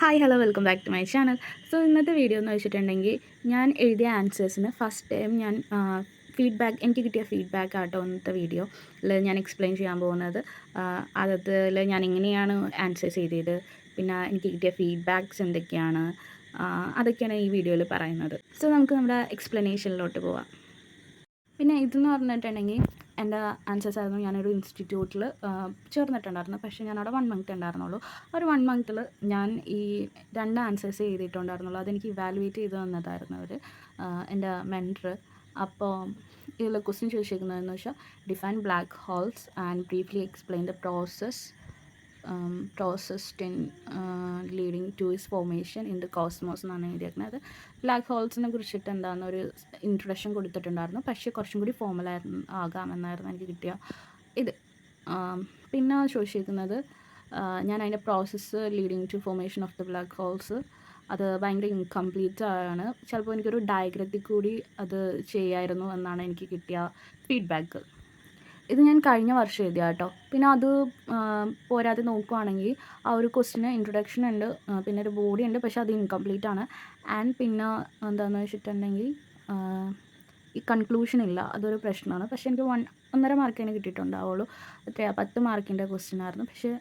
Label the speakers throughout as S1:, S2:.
S1: Hi hello welcome back to my channel. So ഇന്നത്തെ video എന്ന് വെച്ചിട്ടുണ്ടെങ്കിൽ ഞാൻ എഴുതിയ ആൻസേഴ്സിന് ഫസ്റ്റ് ടൈം ഞാൻ എനിക്ക് കിട്ടിയ ഫീഡ്ബാക്ക് ആട്ടോ ഇന്നത്തെ വീഡിയോ ഞാൻ എക്സ്പ്ലെയിൻ ചെയ്യാൻ പോകുന്നത്. അതിൽ ഞാൻ എങ്ങനെയാണ് ആൻസേഴ്സ് എഴുതിയത്, പിന്നെ എനിക്ക് കിട്ടിയ ഫീഡ്ബാക്ക്സ് എന്തൊക്കെയാണ്, അതൊക്കെയാണ് ഈ വീഡിയോയിൽ പറയുന്നത്. സോ നമുക്ക് നമ്മുടെ എക്സ്പ്ലനേഷനിലോട്ട് പോവാം. പിന്നെ ഇതെന്ന് പറഞ്ഞിട്ടുണ്ടെങ്കിൽ എൻ്റെ ആൻസേഴ്സ് ആയിരുന്നു. ഞാനൊരു ഇൻസ്റ്റിറ്റ്യൂട്ടിൽ ചേർന്നിട്ടുണ്ടായിരുന്നു. പക്ഷേ ഞാനവിടെ 1 മന്ത് ഉണ്ടായിരുന്നുള്ളൂ. ഒരു 1 മന്തിൽ ഞാൻ ഈ 2 ആൻസേഴ്സ് എഴുതിയിട്ടുണ്ടായിരുന്നുള്ളൂ. അതെനിക്ക് ഇവാലുവേറ്റ് ചെയ്ത് തന്നതായിരുന്നു അവർ, എൻ്റെ മെൻറ്റർ. അപ്പോൾ ഇതിൽ ക്വസ്റ്റ്യൻ ചോദിച്ചിരിക്കുന്നതെന്ന് വെച്ചാൽ define black holes and briefly explain the process leading to its formation in the cosmos എന്നാണ് എഴുതിയിരിക്കുന്നത്. ബ്ലാക്ക് ഹോൾസിനെ കുറിച്ചിട്ട് എന്താണെന്നൊരു ഇൻട്രൊഡക്ഷൻ കൊടുത്തിട്ടുണ്ടായിരുന്നു. പക്ഷേ കുറച്ചും കൂടി ആകാമെന്നായിരുന്നു എനിക്ക് കിട്ടിയ ഇത്. പിന്നെ ചോദിച്ചിരിക്കുന്നത് ഞാൻ അതിൻ്റെ process leading to formation of the black holes അത് ഭയങ്കര ഇൻകംപ്ലീറ്റ് ആണ്. ചിലപ്പോൾ എനിക്കൊരു ഡയഗ്രത്തിൽ കൂടി അത് ചെയ്യായിരുന്നു എന്നാണ് എനിക്ക് കിട്ടിയ ഫീഡ്ബാക്ക്. ഇത് ഞാൻ കഴിഞ്ഞ വർഷം എഴുതിയ കേട്ടോ. പിന്നെ അത് പോരാതെ നോക്കുവാണെങ്കിൽ ആ ഒരു ക്വസ്റ്റിന് ഇൻട്രൊഡക്ഷൻ ഉണ്ട്, പിന്നെ ഒരു ബോഡി ഉണ്ട്, പക്ഷേ അത് ഇൻകംപ്ലീറ്റ് ആണ്. ആൻഡ് പിന്നെ എന്താണെന്ന് വെച്ചിട്ടുണ്ടെങ്കിൽ ഈ കൺക്ലൂഷൻ ഇല്ല, അതൊരു പ്രശ്നമാണ്. പക്ഷേ എനിക്ക് 1.5 മാർക്കിന് കിട്ടിയിട്ടുണ്ടാവുള്ളൂ. 10 മാർക്കിൻ്റെ ക്വസ്റ്റ്യൻ ആയിരുന്നു, പക്ഷേ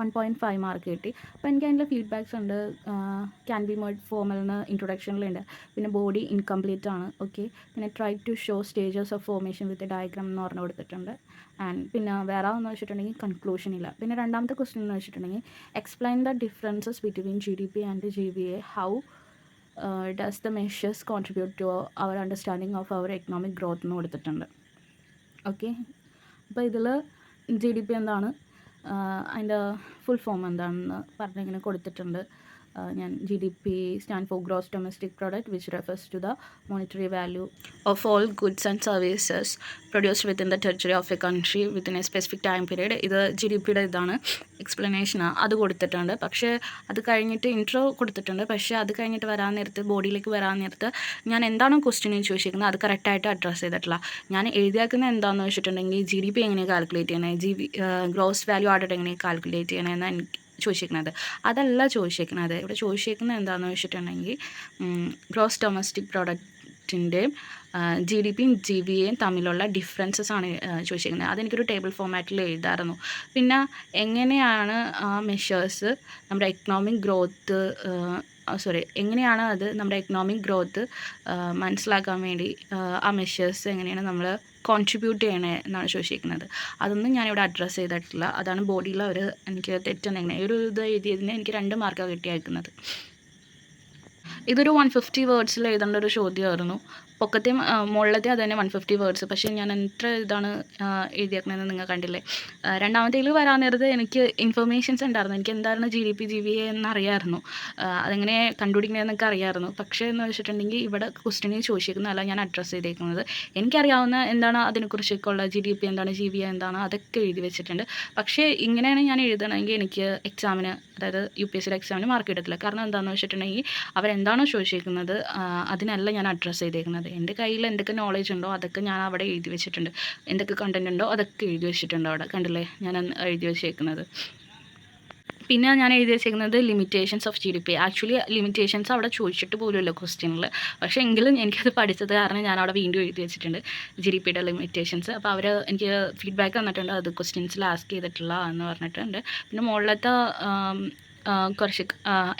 S1: 1.5 മാർക്ക് കിട്ടി. അപ്പോൾ എനിക്ക് അതിൻ്റെ ഫീഡ്ബാക്ക്സ് ഉണ്ട്. ക്യാൻ ബി മോഡ് ഫോമൽന്ന് ഇൻട്രൊഡക്ഷനിലുണ്ട്. പിന്നെ ബോഡി ഇൻകംപ്ലീറ്റ് ആണ്, ഓക്കെ. പിന്നെ try to show stages of formation with diagram എന്ന് പറഞ്ഞു കൊടുത്തിട്ടുണ്ട്. ആൻഡ് പിന്നെ വേറെ എന്ന് വെച്ചിട്ടുണ്ടെങ്കിൽ കൺക്ലൂഷൻ ഇല്ല. പിന്നെ രണ്ടാമത്തെ ക്വസ്റ്റ്യൻ എന്ന് വെച്ചിട്ടുണ്ടെങ്കിൽ explain the differences between GDP and GVA, how does the measures contribute to our understanding of our economic growth എന്ന് കൊടുത്തിട്ടുണ്ട്, ഓക്കെ. അപ്പോൾ ഇതിൽ GDP എന്താണ്, അതിൻ്റെ ഫുൾ ഫോം എന്താണെന്ന് പറഞ്ഞിങ്ങനെ കൊടുത്തിട്ടുണ്ട്. ഞാൻ GDP stand for gross domestic product which refers to the monetary value of all goods and services produced within the territory of a country within a specific time period. ഇത് GDPയുടെ ഇതാണ്, എക്സ്പ്ലനേഷനാണ്, അത് കൊടുത്തിട്ടുണ്ട്. പക്ഷേ അത് കഴിഞ്ഞിട്ട് ഇൻട്രോ കൊടുത്തിട്ടുണ്ട്. പക്ഷേ അത് കഴിഞ്ഞിട്ട് വരാൻ നേരത്ത്, ബോഡിയിലേക്ക് വരാൻ നേരത്ത് ഞാൻ എന്താണോ ക്വസ്റ്റ്യൻ ചോദിച്ചിരിക്കുന്നത് അത് കറക്റ്റായിട്ട് അഡ്രസ്സ് ചെയ്തിട്ടില്ല. ഞാൻ എഴുതിയാക്കുന്നത് എന്താണെന്ന് വെച്ചിട്ടുണ്ടെങ്കിൽ GDP എങ്ങനെ കാൽക്കുലേറ്റ് ചെയ്യണേ, ഗ്രോസ് വാല്യൂ ആഡഡ് എങ്ങനെ കാൽക്കുലേറ്റ് ചെയ്യണമെന്ന് എനിക്ക് ചോദിച്ചിരിക്കുന്നത്. അതല്ല ചോദിച്ചിരിക്കുന്നത്. ഇവിടെ ചോദിച്ചിരിക്കുന്നത് എന്താണെന്ന് വെച്ചിട്ടുണ്ടെങ്കിൽ ഗ്രോസ് ഡൊമസ്റ്റിക് പ്രോഡക്റ്റിൻ്റെയും GDPയും GVAയും തമ്മിലുള്ള ഡിഫറൻസസ് ആണ് ചോദിച്ചിരിക്കുന്നത്. അതെനിക്കൊരു ടേബിൾ ഫോമാറ്റിൽ എഴുതാമായിരുന്നു. പിന്നെ എങ്ങനെയാണ് ആ മെഷേഴ്സ് നമ്മുടെ എക്കണോമിക് ഗ്രോത്ത് എങ്ങനെയാണ് അത് നമ്മുടെ എക്കണോമിക് ഗ്രോത്ത് മനസ്സിലാക്കാൻ വേണ്ടി ആ മെഷേഴ്സ് എങ്ങനെയാണ് നമ്മൾ കോൺട്രിബ്യൂട്ട് ചെയ്യണേ എന്നാണ് ചോദിച്ചിരിക്കുന്നത്. അതൊന്നും ഞാനിവിടെ അഡ്രസ്സ് ചെയ്തിട്ടില്ല. അതാണ് ബോഡിയിൽ എനിക്ക് തെറ്റുണ്ടെങ്കിൽ ഇത് എഴുതിയതിന് എനിക്ക് 2 മാർക്കാണ് കിട്ടിയേക്കുന്നത്. ഇതൊരു 150 വേർഡ്സിൽ എഴുതേണ്ട ഒരു ചോദ്യമായിരുന്നു. പൊക്കത്തെയും മുകളിലത്തെ അത് തന്നെ 150 വേർഡ്സ്. പക്ഷേ ഞാൻ എത്ര ഇതാണ് എഴുതിയേക്കണതെന്ന് നിങ്ങൾ കണ്ടില്ലേ. രണ്ടാമത്തേൽ വരാൻ നേരത്ത് എനിക്ക് ഇൻഫർമേഷൻസ് ഉണ്ടായിരുന്നു. എനിക്ക് എന്തായിരുന്നു GDP GVA എന്നറിയാമായിരുന്നു, അതെങ്ങനെ കണ്ടുപിടിക്കണമെന്നൊക്കെ അറിയാമായിരുന്നു. പക്ഷേ എന്ന് വെച്ചിട്ടുണ്ടെങ്കിൽ ഇവിടെ ക്വസ്റ്റ്യനിൽ ചോദിച്ചിരിക്കുന്നതല്ല ഞാൻ അഡ്രസ്സ് ചെയ്തേക്കുന്നത്. എനിക്കറിയാവുന്ന എന്താണ് അതിനെക്കുറിച്ചൊക്കെയുള്ള GDP എന്താണ്, GVA എന്താണ്, അതൊക്കെ എഴുതി വെച്ചിട്ടുണ്ട്. പക്ഷേ ഇങ്ങനെയാണ് ഞാൻ എഴുതണമെങ്കിൽ എനിക്ക് എക്സാമിന്, അതായത് UPSC എക്സാമിന് മാർക്ക് കിട്ടത്തില്ല. കാരണം എന്താണെന്ന് വെച്ചിട്ടുണ്ടെങ്കിൽ അവരെന്താണോ ചോദിച്ചിരിക്കുന്നത് അതിനല്ല ഞാൻ അഡ്രസ്സ് ചെയ്തേക്കുന്നത്. എൻ്റെ കയ്യിൽ എന്തൊക്കെ നോളേജ് ഉണ്ടോ അതൊക്കെ ഞാൻ അവിടെ എഴുതി വെച്ചിട്ടുണ്ട്. എന്തൊക്കെ കണ്ടൻറ് ഉണ്ടോ അതൊക്കെ എഴുതി വെച്ചിട്ടുണ്ട്. അവിടെ കണ്ടില്ലേ ഞാൻ എഴുതി വെച്ചേക്കുന്നത്. പിന്നെ ഞാൻ എഴുതി വെച്ചേക്കുന്നത് limitations of GDP. Actually limitations അവിടെ ചോദിച്ചിട്ട് പോലുമില്ല ക്വസ്റ്റ്യനിൽ. പക്ഷേ എങ്കിലും എനിക്കത് പഠിച്ചത് കാരണം ഞാൻ അവിടെ വീണ്ടും എഴുതി വെച്ചിട്ടുണ്ട് GDPയുടെ ലിമിറ്റേഷൻസ്. അപ്പോൾ അവർ എനിക്ക് ഫീഡ്ബാക്ക് തന്നിട്ടുണ്ട്, അത് ക്വസ്റ്റ്യൻസിൽ ആസ്ക് ചെയ്തിട്ടില്ല എന്ന് പറഞ്ഞിട്ടുണ്ട്. പിന്നെ മുകളിലത്തെ കുറച്ച്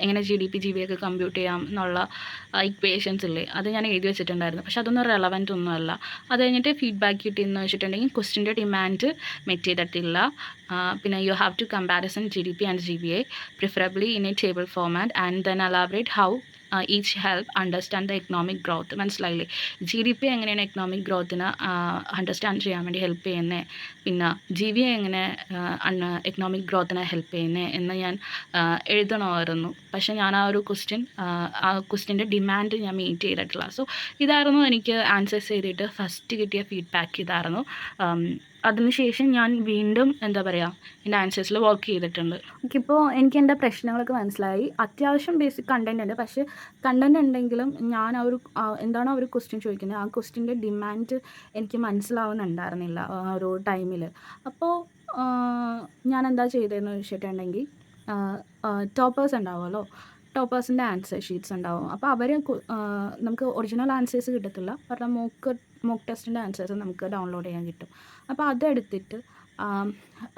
S1: എങ്ങനെ GDP GVA ഒക്കെ കമ്പ്യൂട്ട് ചെയ്യാം എന്നുള്ള ഇക്വേഷൻസ് ഇല്ലേ, അത് ഞാൻ എഴുതി വെച്ചിട്ടുണ്ടായിരുന്നു. പക്ഷെ അതൊന്നും റെലവൻറ്റ് ഒന്നുമല്ല. അത് കഴിഞ്ഞിട്ട് ഫീഡ്ബാക്ക് കിട്ടിയെന്ന് വെച്ചിട്ടുണ്ടെങ്കിൽ ക്വസ്റ്റിൻ്റെ ഡിമാൻഡ് മെറ്റ് ചെയ്തിട്ടില്ല. പിന്നെ you have to comparison GDP and GVA preferably in a table format and then elaborate how each help understand the economic growth. മനസ്സിലായില്ലേ, GDP എങ്ങനെയാണ് എക്കണോമിക് ഗ്രോത്തിനെ അണ്ടർസ്റ്റാൻഡ് ചെയ്യാൻ വേണ്ടി ഹെൽപ്പ് ചെയ്യുന്നത്, പിന്നെ GVA എങ്ങനെ എക്കണോമിക് ഗ്രോത്തിനെ ഹെൽപ്പ് ചെയ്യുന്നത് എന്ന് ഞാൻ എഴുതണമായിരുന്നു. പക്ഷേ ഞാൻ ആ ക്വസ്റ്റ്യൻ്റെ ഡിമാൻഡ് ഞാൻ മീറ്റ് ചെയ്തിട്ടില്ല. സോ ഇതായിരുന്നു എനിക്ക് ആൻസേഴ്സ് ചെയ്തിട്ട് ഫസ്റ്റ് കിട്ടിയ ഫീഡ്ബാക്ക് ഇതായിരുന്നു. അതിനുശേഷം ഞാൻ വീണ്ടും എന്താ പറയുക എൻ്റെ ആൻസേഴ്സിൽ വർക്ക് ചെയ്തിട്ടുണ്ട്. എനിക്കിപ്പോൾ എനിക്ക് എൻ്റെ പ്രശ്നങ്ങളൊക്കെ മനസ്സിലായി. അത്യാവശ്യം ബേസിക് കണ്ടൻറ് ഉണ്ട്. പക്ഷേ കണ്ടൻറ് ഉണ്ടെങ്കിലും ഞാൻ എന്താണോ അവർ ക്വസ്റ്റ്യൻ ചോദിക്കുന്നത് ആ ക്വസ്റ്റ്യൻ്റെ ഡിമാൻഡ് എനിക്ക് മനസ്സിലാവുന്നുണ്ടായിരുന്നില്ല ആ ഒരു ടൈമിൽ. അപ്പോൾ ഞാൻ എന്താ ചെയ്തതെന്ന് വെച്ചിട്ടുണ്ടെങ്കിൽ ടോപ്പേഴ്സ് ഉണ്ടാവുമല്ലോ, ടോപ്പേഴ്സിൻ്റെ ആൻസർ ഷീറ്റ്സ് ഉണ്ടാവും. അപ്പോൾ അവർ നമുക്ക് ഒറിജിനൽ ആൻസേഴ്സ് കിട്ടത്തില്ല, അവരുടെ മോക്ക് ടെസ്റ്റിൻ്റെ ആൻസേഴ്സ് നമുക്ക് ഡൗൺലോഡ് ചെയ്യാൻ കിട്ടും. അപ്പോൾ അതെടുത്തിട്ട്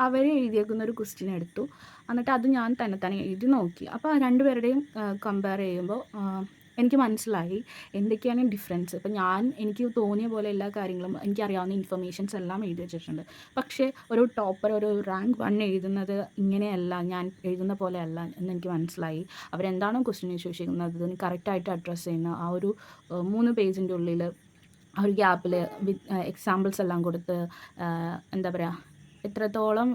S1: അവർ എഴുതിയേക്കുന്ന ഒരു ക്വസ്റ്റ്യൻ എടുത്തു, എന്നിട്ട് അത് ഞാൻ തന്നെ എഴുതി നോക്കി. അപ്പോൾ രണ്ടുപേരുടെയും കമ്പയർ ചെയ്യുമ്പോൾ എനിക്ക് മനസ്സിലായി എന്തൊക്കെയാണ് ഡിഫറൻസ്. ഇപ്പം എനിക്ക് തോന്നിയ പോലെ എല്ലാ കാര്യങ്ങളും എനിക്കറിയാവുന്ന ഇൻഫർമേഷൻസ് എല്ലാം എഴുതി വെച്ചിട്ടുണ്ട്. പക്ഷേ ഒരു ടോപ്പർ ഒരു റാങ്ക് 1 എഴുതുന്നത് ഇങ്ങനെയല്ല, ഞാൻ എഴുതുന്ന പോലെ അല്ല എന്നെനിക്ക് മനസ്സിലായി. അവരെന്താണോ ക്വസ്റ്റ്യൻ ചോദിച്ചിരിക്കുന്നത് അതിന് കറക്റ്റായിട്ട് അഡ്രസ്സ് ചെയ്യുന്ന ആ ഒരു 3 പേജിൻ്റെ ഉള്ളിൽ ആ ഒരു ഗ്യാപ്പിൽ എക്സാമ്പിൾസ് എല്ലാം കൊടുത്ത് എന്താ പറയുക, എത്രത്തോളം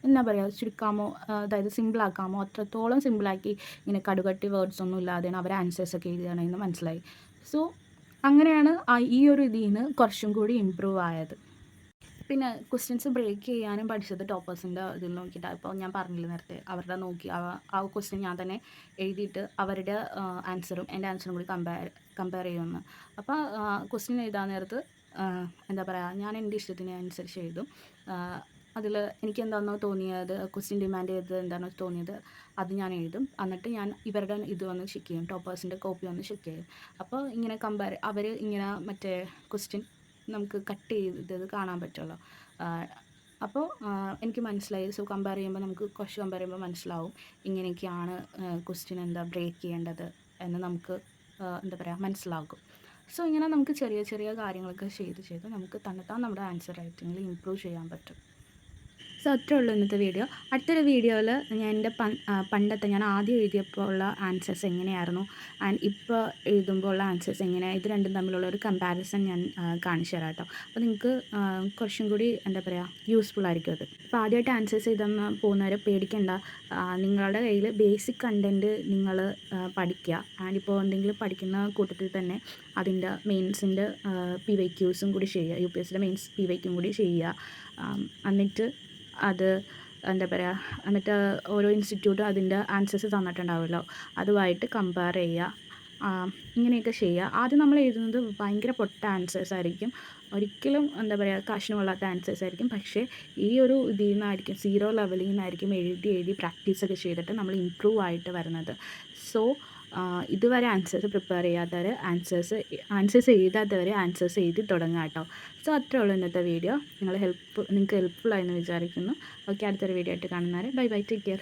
S1: എന്താ പറയുക ചുരുക്കാമോ, അതായത് സിമ്പിളാക്കാമോ അത്രത്തോളം സിമ്പിളാക്കി ഇങ്ങനെ കടുകട്ടി വേർഡ്സ് ഒന്നും ഇല്ലാതെയാണ് അവർ ആൻസേഴ്സൊക്കെ എഴുതുകയാണെന്ന് മനസ്സിലായി. സോ അങ്ങനെയാണ് ഈ ഒരു ഇതിൽ നിന്ന് കുറച്ചും കൂടി ഇമ്പ്രൂവ് ആയത്. പിന്നെ ക്വസ്റ്റ്യൻസ് ബ്രേക്ക് ചെയ്യാനും പഠിച്ചത് ടോപ്പേഴ്സിൻ്റെ ഇതിൽ നോക്കിയിട്ടാണ്. ഇപ്പോൾ ഞാൻ പറഞ്ഞില്ല നേരത്തെ, അവരുടെ നോക്കി ആ ക്വസ്റ്റ്യൻ ഞാൻ തന്നെ എഴുതിയിട്ട് അവരുടെ ആൻസറും എൻ്റെ ആൻസറും കൂടി കമ്പയർ ചെയ്യുമെന്ന്. അപ്പോൾ ക്വസ്റ്റ്യൻ എഴുതാൻ നേരത്ത് എന്താ പറയുക, ഞാൻ എൻ്റെ ഇഷ്ടത്തിന് അനുസരിച്ച് എഴുതും. അതിൽ എനിക്ക് എന്താണോ തോന്നിയത്, ക്വസ്റ്റ്യൻ ഡിമാൻഡ് ചെയ്തത് എന്താണോ തോന്നിയത് അത് ഞാൻ എഴുതും. എന്നിട്ട് ഞാൻ ഇവരുടെ ഇത് വന്ന് ചെക്ക് ചെയ്യും, ടോപ്പേഴ്സിൻ്റെ കോപ്പി വന്ന് ചെക്ക് ചെയ്യും. അപ്പോൾ ഇങ്ങനെ അവർ ഇങ്ങനെ മറ്റേ ക്വസ്റ്റ്യൻ നമുക്ക് കട്ട് ചെയ്തത് കാണാൻ പറ്റുമല്ലോ. അപ്പോൾ എനിക്ക് മനസ്സിലായി. സോ കമ്പയർ ചെയ്യുമ്പോൾ നമുക്ക് ക്വസ്റ്റ്യൻ കമ്പയർ ചെയ്യുമ്പോൾ മനസ്സിലാവും ഇങ്ങനെയൊക്കെയാണ് ക്വസ്റ്റ്യൻ ബ്രേക്ക് ചെയ്യേണ്ടത് എന്ന് നമുക്ക് എന്താ പറയുക മനസ്സിലാകും. സോ ഇങ്ങനെ നമുക്ക് ചെറിയ ചെറിയ കാര്യങ്ങളൊക്കെ ചെയ്ത് നമുക്ക് തന്നെത്താൻ നമ്മുടെ ആൻസർ റൈറ്റിങ്ങിൽ ഇമ്പ്രൂവ് ചെയ്യാൻ പറ്റും. സോ അത്രേ ഉള്ളൂ ഇന്നത്തെ വീഡിയോ. അടുത്തൊരു വീഡിയോയിൽ ഞാൻ എൻ്റെ പണ്ടത്തെ ഞാൻ ആദ്യം എഴുതിയപ്പോൾ ഉള്ള ആൻസേഴ്സ് എങ്ങനെയായിരുന്നു ആൻഡ് ഇപ്പോൾ എഴുതുമ്പോൾ ഉള്ള ആൻസേഴ്സ് എങ്ങനെയാണ്, ഇത് രണ്ടും തമ്മിലുള്ള ഒരു കമ്പാരിസൺ ഞാൻ കാണിച്ചു തരാം കേട്ടോ. അപ്പോൾ നിങ്ങൾക്ക് കുറച്ചും കൂടി എന്താ പറയുക യൂസ്ഫുൾ ആയിരിക്കും അത്. അപ്പോൾ ആദ്യമായിട്ട് ആൻസേഴ്സ് എഴുതാൻ പോകുന്നവരെ പേടിക്കേണ്ട. നിങ്ങളുടെ കയ്യിൽ ബേസിക് കണ്ടൻറ്റ് നിങ്ങൾ പഠിക്കുക. ആൻഡ് ഇപ്പോൾ എന്തെങ്കിലും പഠിക്കുന്ന കൂട്ടത്തിൽ തന്നെ അതിൻ്റെ മെയിൻസിൻ്റെ PYQs കൂടി ചെയ്യുക, UPSCയുടെ മെയിൻസ് PYQ കൂടി ചെയ്യുക. എന്നിട്ട് അത് എന്താ പറയുക, എന്നിട്ട് ഓരോ ഇൻസ്റ്റിറ്റ്യൂട്ടും അതിൻ്റെ ആൻസേഴ്സ് തന്നിട്ടുണ്ടാവുമല്ലോ, അതുമായിട്ട് കമ്പയർ ചെയ്യുക. ഇങ്ങനെയൊക്കെ ചെയ്യുക. ആദ്യം നമ്മൾ എഴുതുന്നത് ഭയങ്കര പൊട്ട ആൻസേഴ്സ് ആയിരിക്കും, ഒരിക്കലും എന്താ പറയുക കാശിന് കൊള്ളാത്ത ആൻസേഴ്സ് ആയിരിക്കും. പക്ഷേ ഈ ഒരു ഇതിൽ നിന്നായിരിക്കും, 0 ലെവലിൽ നിന്നായിരിക്കും എഴുതി പ്രാക്ടീസൊക്കെ ചെയ്തിട്ട് നമ്മൾ ഇമ്പ്രൂവ് ആയിട്ട് വരുന്നത്. സോ ഇതുവരെ ആൻസേഴ്സ് പ്രിപ്പയർ ചെയ്യാത്തവർ ആൻസേഴ്സ് എഴുതാത്തവർ ആൻസേഴ്സ് എഴുതി തുടങ്ങുക കേട്ടോ. സോ അത്രേ ഉള്ളൂ ഇന്നത്തെ വീഡിയോ. നിങ്ങൾക്ക് ഹെൽപ്ഫുൾ ആയെന്ന് വിചാരിക്കുന്നു. ഓക്കെ, അടുത്തൊരു വീഡിയോ ആയിട്ട് കാണുന്നവരെ ബൈ, ടേക്ക് കെയർ.